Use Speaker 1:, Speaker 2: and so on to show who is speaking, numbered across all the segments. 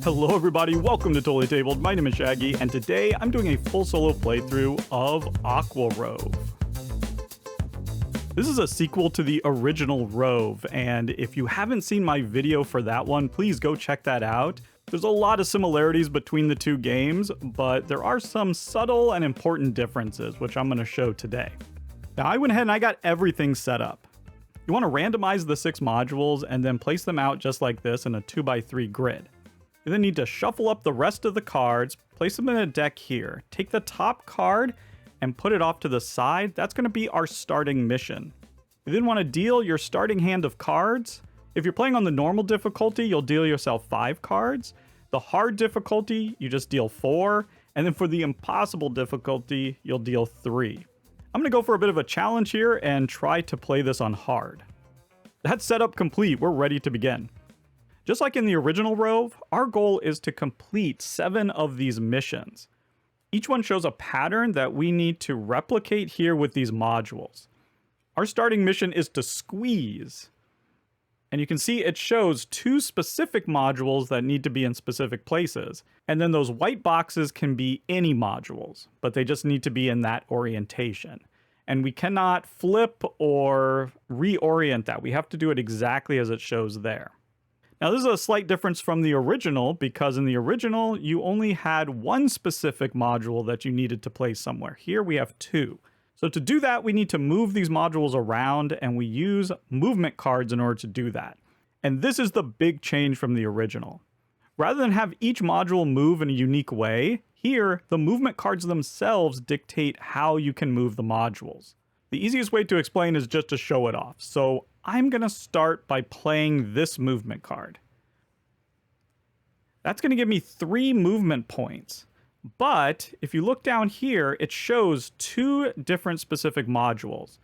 Speaker 1: Hello everybody, welcome to Totally Tabled. My name is Shaggy, and today I'm doing a full solo playthrough of Aqua ROVE. This is a sequel to the original ROVE, and if you haven't seen my video for that one, please go check that out. There's a lot of similarities between the two games, but there are some subtle and important differences, which I'm going to show today. Now, I went ahead and I got everything set up. You want to randomize the 6 modules and then place them out just like this in a 2x3 grid. You then need to shuffle up the rest of the cards, place them in a deck here. Take the top card and put it off to the side. That's going to be our starting mission. You then want to deal your starting hand of cards. If you're playing on the normal difficulty, you'll deal yourself 5 cards. The hard difficulty, you just deal 4. And then for the impossible difficulty, you'll deal 3. I'm going to go for a bit of a challenge here and try to play this on hard. That's setup complete. We're ready to begin. Just like in the original ROVE, our goal is to complete 7 of these missions. Each one shows a pattern that we need to replicate here with these modules. Our starting mission is to squeeze. And you can see it shows 2 specific modules that need to be in specific places. And then those white boxes can be any modules, but they just need to be in that orientation. And we cannot flip or reorient that. We have to do it exactly as it shows there. Now, this is a slight difference from the original, because in the original, you only had 1 specific module that you needed to place somewhere. Here we have 2. So to do that, we need to move these modules around, and we use movement cards in order to do that. And this is the big change from the original. Rather than have each module move in a unique way, here, the movement cards themselves dictate how you can move the modules. The easiest way to explain is just to show it off. So I'm going to start by playing this movement card. That's going to give me 3 movement points. But if you look down here, it shows 2 different specific modules.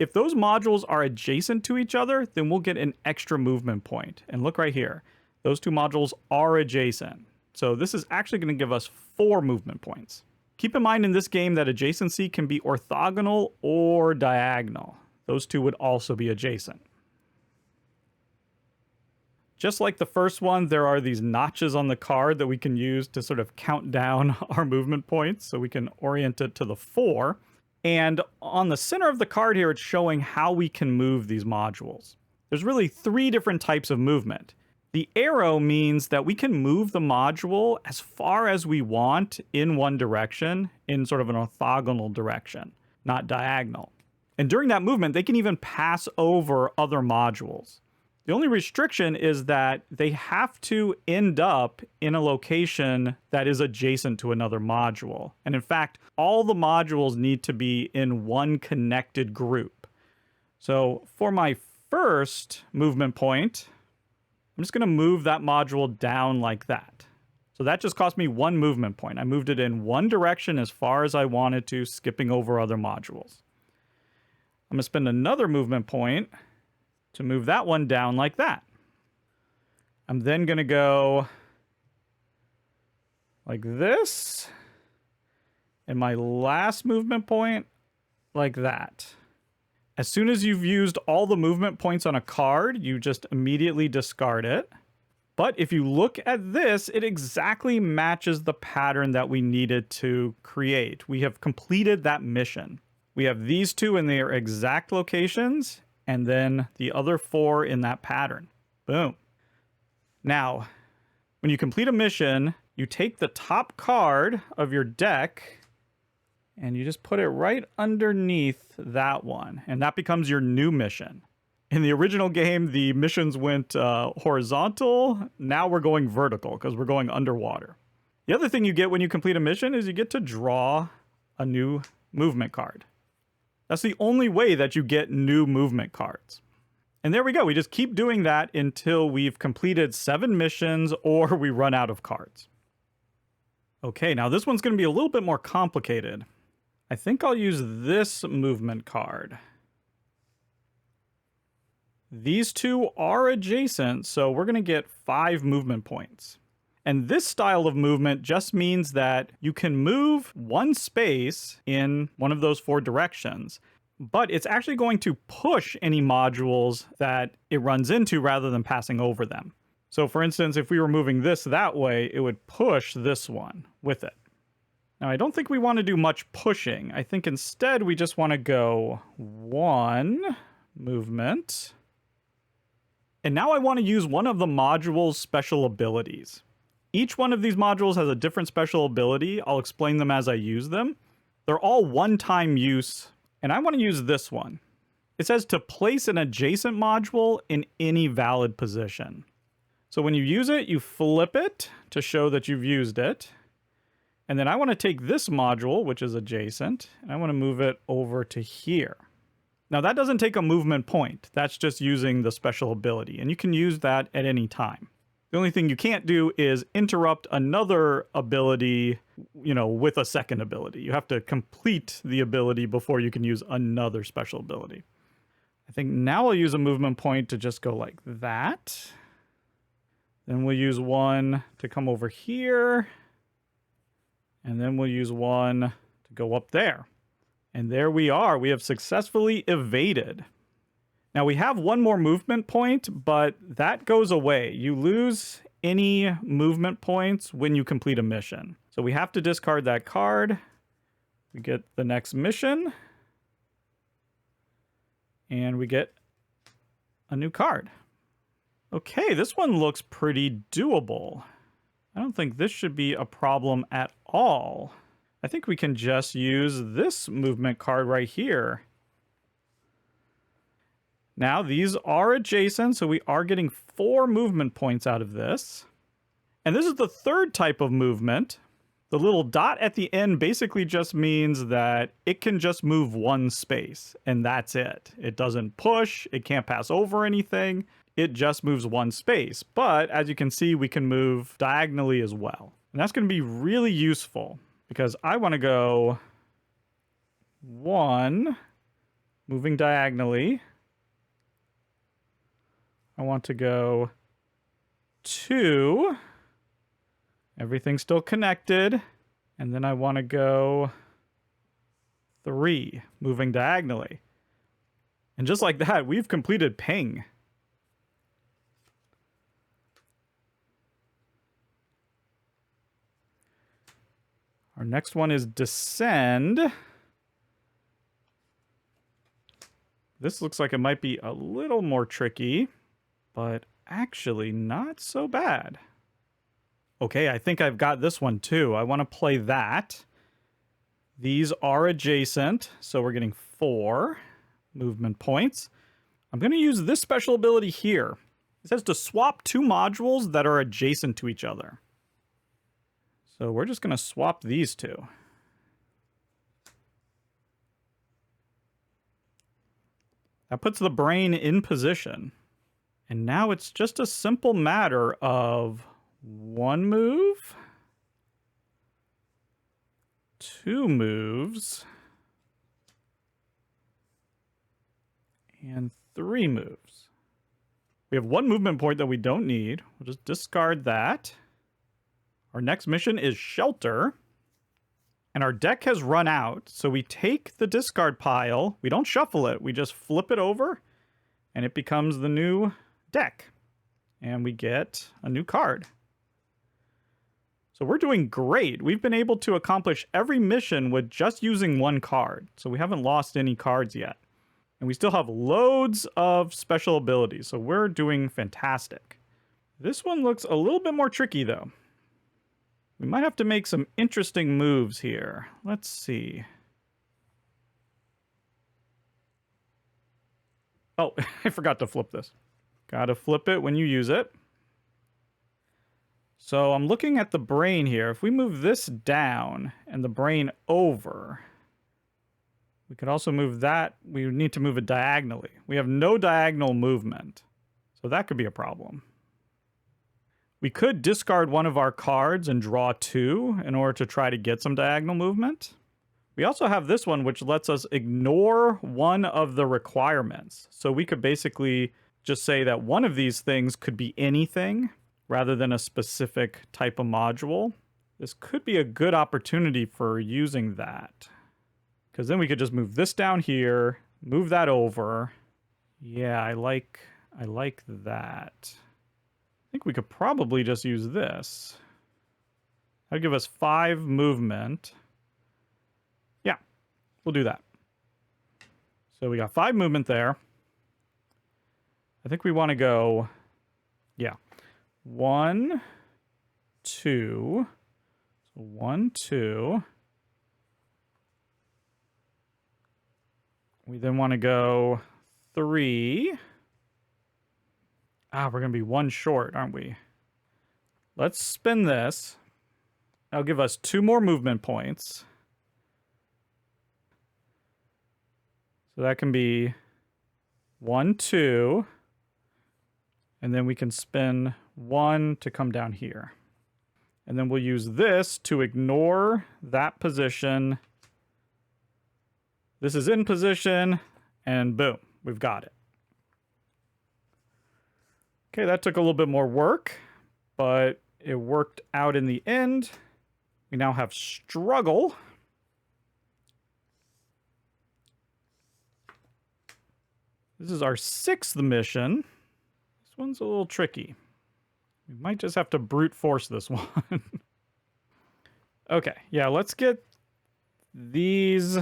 Speaker 1: If those modules are adjacent to each other, then we'll get an extra movement point. And look right here. Those 2 modules are adjacent. So this is actually going to give us 4 movement points. Keep in mind in this game that adjacency can be orthogonal or diagonal. Those 2 would also be adjacent. Just like the first one, there are these notches on the card that we can use to sort of count down our movement points, so we can orient it to the 4. And on the center of the card here, it's showing how we can move these modules. There's really 3 different types of movement. The arrow means that we can move the module as far as we want in one direction, in sort of an orthogonal direction, not diagonal. And during that movement, they can even pass over other modules. The only restriction is that they have to end up in a location that is adjacent to another module. And in fact, all the modules need to be in one connected group. So for my first movement point, I'm just going to move that module down like that. So that just cost me 1 movement point. I moved it in one direction as far as I wanted to, skipping over other modules. I'm going to spend another movement point to move that one down like that. I'm then going to go like this. And my last movement point like that. As soon as you've used all the movement points on a card, you just immediately discard it. But if you look at this, it exactly matches the pattern that we needed to create. We have completed that mission. We have these 2 in their exact locations, and then the other 4 in that pattern. Boom. Now, when you complete a mission, you take the top card of your deck and you just put it right underneath that one, and that becomes your new mission. In the original game, the missions went horizontal. Now we're going vertical because we're going underwater. The other thing you get when you complete a mission is you get to draw a new movement card. That's the only way that you get new movement cards. And there we go. We just keep doing that until we've completed 7 missions or we run out of cards. Okay, now this one's going to be a little bit more complicated. I think I'll use this movement card. These 2 are adjacent, so we're going to get 5 movement points. And this style of movement just means that you can move 1 space in one of those 4 directions, but it's actually going to push any modules that it runs into rather than passing over them. So for instance, if we were moving this that way, it would push this one with it. Now, I don't think we want to do much pushing. I think instead we just want to go 1 movement. And now I want to use one of the module's special abilities. Each one of these modules has a different special ability. I'll explain them as I use them. They're all one-time use, and I want to use this one. It says to place an adjacent module in any valid position. So when you use it, you flip it to show that you've used it. And then I want to take this module, which is adjacent, and I want to move it over to here. Now that doesn't take a movement point. That's just using the special ability, and you can use that at any time. The only thing you can't do is interrupt another ability, with a second ability. You have to complete the ability before you can use another special ability. I think now I'll use a movement point to just go like that. Then we'll use one to come over here. And then we'll use one to go up there. And there we are. We have successfully evaded. Now we have one more movement point, but that goes away. You lose any movement points when you complete a mission. So we have to discard that card. We get the next mission. And we get a new card. Okay, this one looks pretty doable. I don't think this should be a problem at all. I think we can just use this movement card right here. Now, these are adjacent, so we are getting 4 movement points out of this. And this is the third type of movement. The little dot at the end basically just means that it can just move 1 space, and that's it. It doesn't push, it can't pass over anything. It just moves 1 space. But as you can see, we can move diagonally as well. And that's going to be really useful because I want to go 1, moving diagonally. I want to go 2, everything's still connected. And then I want to go 3, moving diagonally. And just like that, we've completed ping. Our next one is descend. This looks like it might be a little more tricky, but actually not so bad. Okay, I think I've got this one too. I want to play that. These are adjacent, so we're getting 4 movement points. I'm going to use this special ability here. It says to swap 2 modules that are adjacent to each other. So we're just going to swap these 2. That puts the brain in position. And now it's just a simple matter of 1 move, 2 moves, and 3 moves. We have 1 movement point that we don't need. We'll just discard that. Our next mission is Shelter. And our deck has run out, so we take the discard pile. We don't shuffle it. We just flip it over, and it becomes the new deck. And we get a new card. So we're doing great. We've been able to accomplish every mission with just using 1 card. So we haven't lost any cards yet. And we still have loads of special abilities, so we're doing fantastic. This one looks a little bit more tricky, though. We might have to make some interesting moves here. Let's see. Oh, I forgot to flip this. Gotta flip it when you use it. So I'm looking at the brain here. If we move this down and the brain over, we could also move that. We need to move it diagonally. We have no diagonal movement, so that could be a problem. We could discard one of our cards and draw 2 in order to try to get some diagonal movement. We also have this one, which lets us ignore one of the requirements. So we could basically just say that one of these things could be anything rather than a specific type of module. This could be a good opportunity for using that, because then we could just move this down here, move that over. Yeah, I like that. I think we could probably just use this. That'd give us 5 movement. Yeah, we'll do that. So we got 5 movement there. I think we want to go, yeah, 1, 2, so 1, 2. We then want to go 3. Ah, we're going to be 1 short, aren't we? Let's spin this. That'll give us 2 more movement points. So that can be 1, 2. And then we can spin 1 to come down here. And then we'll use this to ignore that position. This is in position, and boom, we've got it. Okay, that took a little bit more work, but it worked out in the end. We now have struggle. This is our 6th mission. This one's a little tricky. We might just have to brute force this one. Okay, yeah, let's get these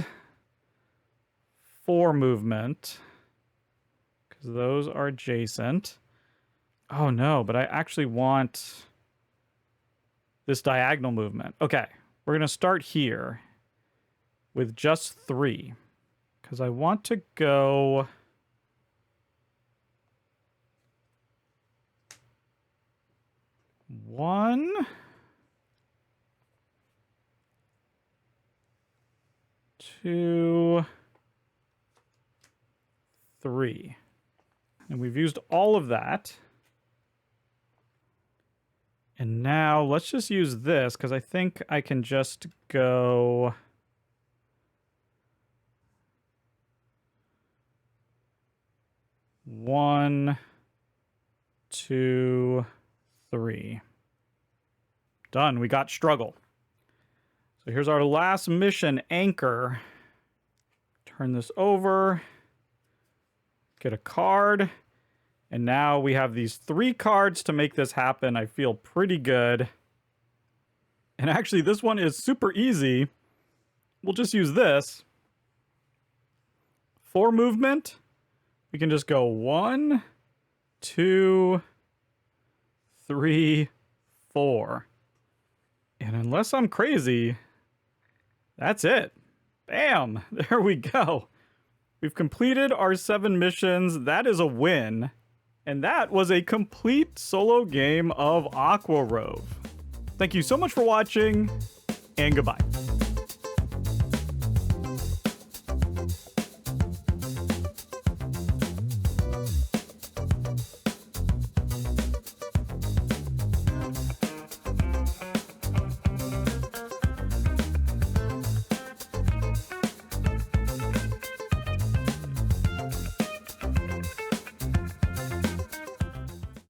Speaker 1: 4 movement, because those are adjacent. Oh no, but I actually want this diagonal movement. Okay, we're going to start here with just 3, because I want to go... One, 2, 3. And we've used all of that. And now let's just use this, because I think I can just go... One, 2, 3. Done. We got struggle. So here's our last mission, anchor. Turn this over. Get a card. And now we have these 3 cards to make this happen. I feel pretty good. And actually, this one is super easy. We'll just use this. 4 movement. We can just go 1, 2, 3, 4. And unless I'm crazy, that's it. Bam! There we go. We've completed our 7 missions. That is a win. And that was a complete solo game of Aqua ROVE. Thank you so much for watching, and goodbye.